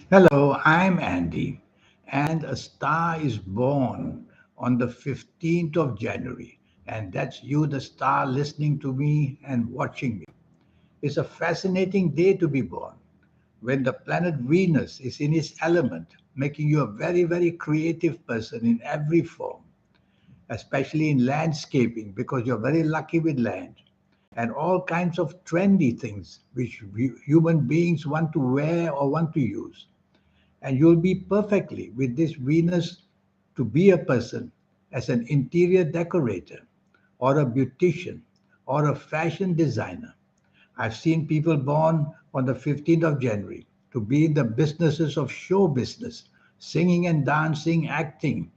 Hello, I'm Andy, and a star is born on the 15th of January, and that's you, the star, listening to me and watching me. It's a fascinating day to be born when the planet Venus is in its element, making you a very, very creative person in every form, especially in landscaping, because you're very lucky with land and all kinds of trendy things which human beings want to wear or want to use, and you'll be perfectly with this Venus to be a person as an interior decorator or a beautician or a fashion designer. I've seen people born on the 15th of January to be in the businesses of show business, singing and dancing, acting,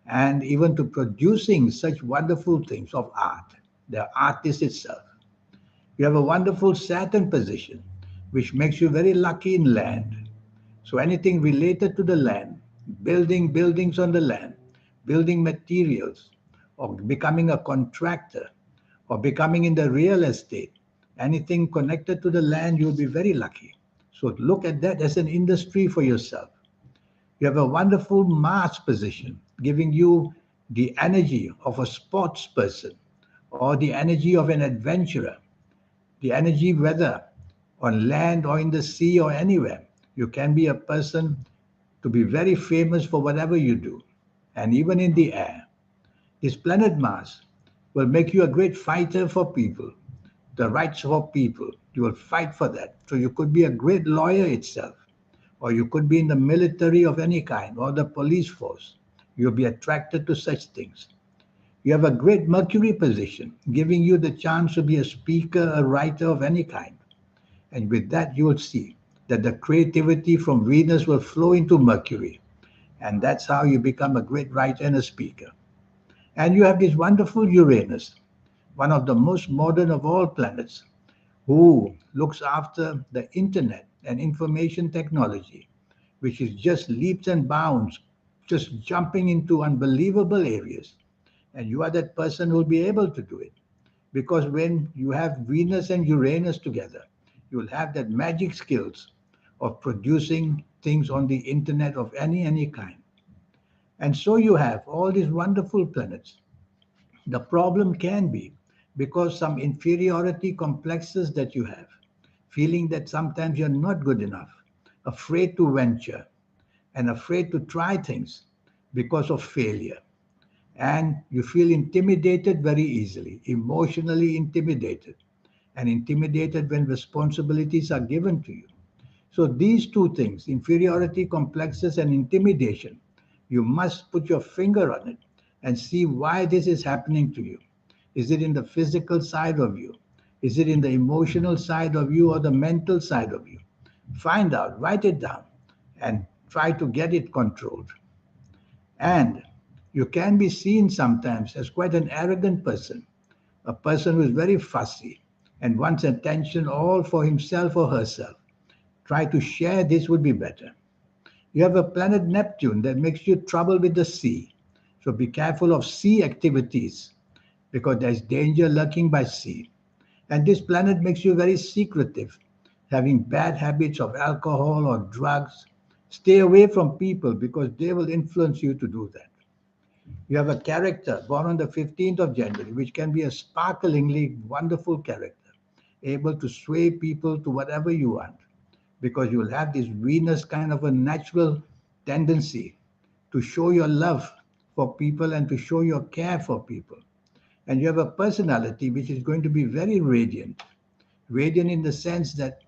and even to producing such wonderful things of art, the artist itself. You have a wonderful Saturn position, which makes you very lucky in land. So anything related to the land, building buildings on the land, building materials, or becoming a contractor, or becoming in the real estate, anything connected to the land, you'll be very lucky. So look at that as an industry for yourself. You have a wonderful Mars position, giving you the energy of a sports person or the energy of an adventurer, the energy, whether on land or in the sea or anywhere. You can be a person to be very famous for whatever you do, and even in the air. This planet Mars will make you a great fighter for people, the rights for people. You will fight for that. So you could be a great lawyer itself, or you could be in the military of any kind, or the police force. You'll be attracted to such things. You have a great Mercury position, giving you the chance to be a speaker, a writer of any kind. And with that, you will see that the creativity from Venus will flow into Mercury. And that's how you become a great writer and a speaker. And you have this wonderful Uranus, one of the most modern of all planets, who looks after the internet and information technology, which is just leaps and bounds, just jumping into unbelievable areas. And you are that person who will be able to do it. Because when you have Venus and Uranus together, you will have that magic skills of producing things on the internet of any kind. And so you have all these wonderful planets. The problem can be because some inferiority complexes that you have, feeling that sometimes you're not good enough, afraid to venture, and afraid to try things because of failure. And you feel intimidated very easily, emotionally intimidated, and intimidated when responsibilities are given to you. So, these two things, inferiority complexes and intimidation, you must put your finger on it and see why this is happening to you. Is it in the physical side of you? Is it in the emotional side of you or the mental side of you? Find out, write it down, and try to get it controlled. And you can be seen sometimes as quite an arrogant person, a person who is very fussy and wants attention all for himself or herself. Try to share this would be better. You have a planet Neptune that makes you trouble with the sea. So be careful of sea activities because there's danger lurking by sea. And this planet makes you very secretive, having bad habits of alcohol or drugs. Stay away from people because they will influence you to do that. You have a character born on the 15th of January, which can be a sparklingly wonderful character, able to sway people to whatever you want, because you will have this Venus kind of a natural tendency to show your love for people and to show your care for people. And you have a personality which is going to be very radiant. Radiant in the sense that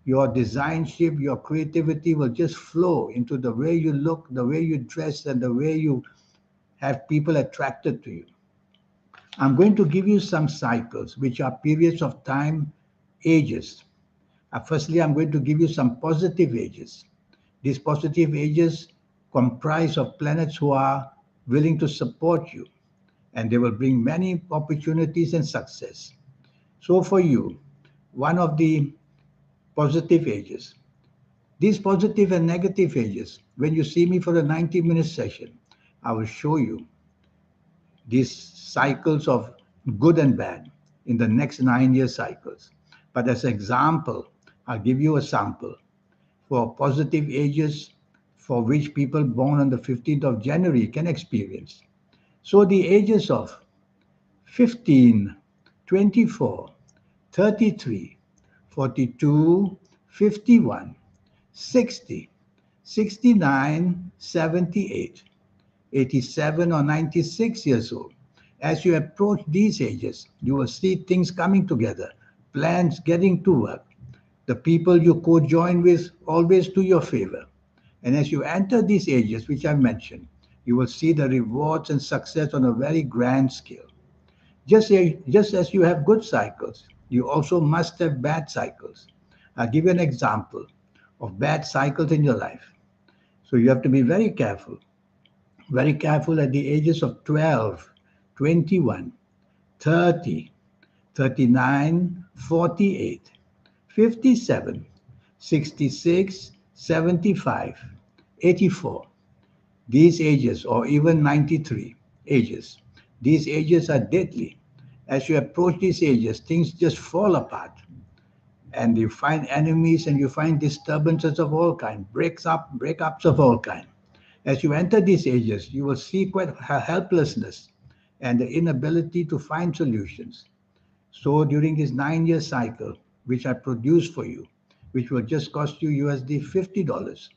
your designship, your creativity will just flow into the way you look, the way you dress, and the way you have people attracted to you. I'm going to give you some cycles, which are periods of time, ages. Firstly, I'm going to give you some positive ages. These positive ages comprise of planets who are willing to support you, and they will bring many opportunities and success. So, for you, one of the positive ages, these positive and negative ages, when you see me for a 90-minute session, I will show you these cycles of good and bad in the next 9 year cycles. But as an example, I'll give you a sample. for positive ages for which people born on the 15th of January can experience. So the ages of 15, 24, 33, 42, 51, 60, 69, 78, 87 or 96 years old. As you approach these ages, you will see things coming together, plans getting to work, the people you co-join with always to your favor. And as you enter these ages, which I mentioned, you will see the rewards and success on a very grand scale. Just as you have good cycles, you also must have bad cycles. I'll give you an example of bad cycles in your life. So you have to be very careful at the ages of 12, 21, 30, 39, 48, 57, 66, 75, 84. These ages, or even 93 ages, these ages are deadly. As you approach these ages, things just fall apart. And you find enemies and you find disturbances of all kind, breakups of all kind. As you enter these ages, you will see quite helplessness and the inability to find solutions. So during this 9 year cycle, which I produced for you, which will just cost you USD $50,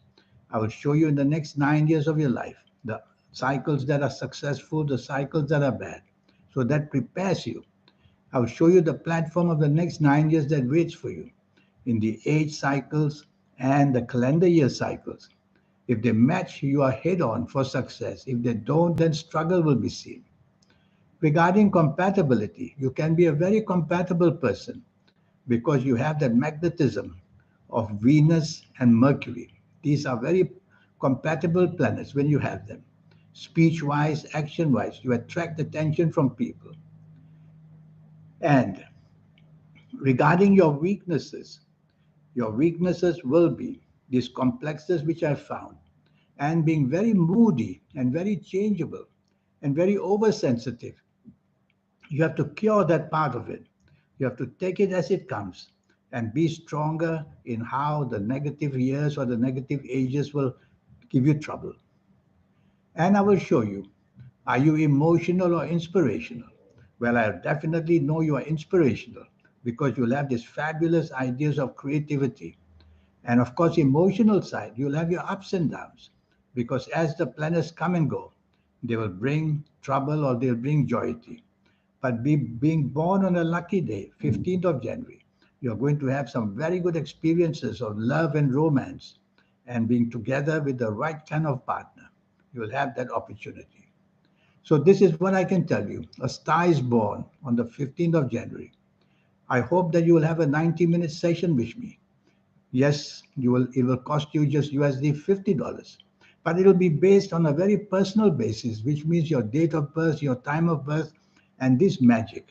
I will show you in the next 9 years of your life the cycles that are successful, the cycles that are bad. So that prepares you. I will show you the platform of the next 9 years that waits for you in the age cycles and the calendar year cycles. If they match, you are head on for success. If they don't, then struggle will be seen. Regarding compatibility, you can be a very compatible person because you have that magnetism of Venus and Mercury. These are very compatible planets when you have them. Speech wise, action wise, you attract attention from people. And regarding your weaknesses will be these complexes which I found, and being very moody and very changeable and very oversensitive. You have to cure that part of it. You have to take it as it comes and be stronger in how the negative years or the negative ages will give you trouble. And I will show you, are you emotional or inspirational? Well, I definitely know you are inspirational because you'll have these fabulous ideas of creativity. And of course, emotional side, you'll have your ups and downs because as the planets come and go, they will bring trouble or they'll bring joy to you. But being born on a lucky day, 15th of January, you're going to have some very good experiences of love and romance and being together with the right kind of partner. You'll have that opportunity. So this is what I can tell you. A star is born on the 15th of January. I hope that you will have a 90-minute session with me. Yes, it will cost you just USD $50, but it will be based on a very personal basis, which means your date of birth, your time of birth, and this magic,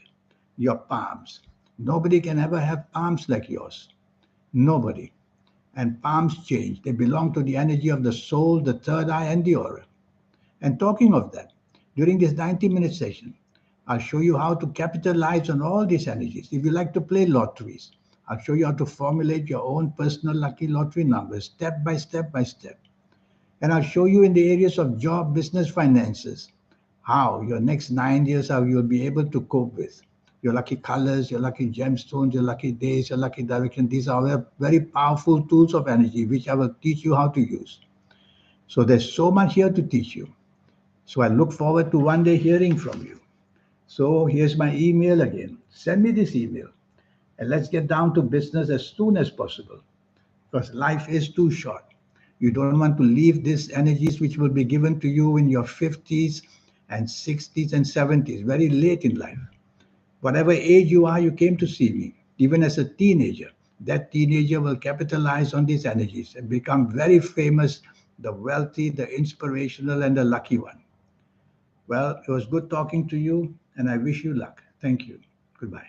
your palms. Nobody can ever have palms like yours. Nobody. And palms change. They belong to the energy of the soul, the third eye, and the aura. And talking of that, during this 90-minute session, I'll show you how to capitalize on all these energies. If you like to play lotteries, I'll show you how to formulate your own personal lucky lottery numbers step by step by step. And I'll show you in the areas of job, business, finances, how your next 9 years, how you'll be able to cope with your lucky colors, your lucky gemstones, your lucky days, your lucky direction. These are very powerful tools of energy, which I will teach you how to use. So there's so much here to teach you. So I look forward to one day hearing from you. So here's my email again. Send me this email and let's get down to business as soon as possible because life is too short. You don't want to leave these energies which will be given to you in your 50s and 60s and 70s, very late in life. Whatever age you are, you came to see me, even as a teenager. That teenager will capitalize on these energies and become very famous, the wealthy, the inspirational, and the lucky one. Well, it was good talking to you, and I wish you luck. Thank you. Goodbye.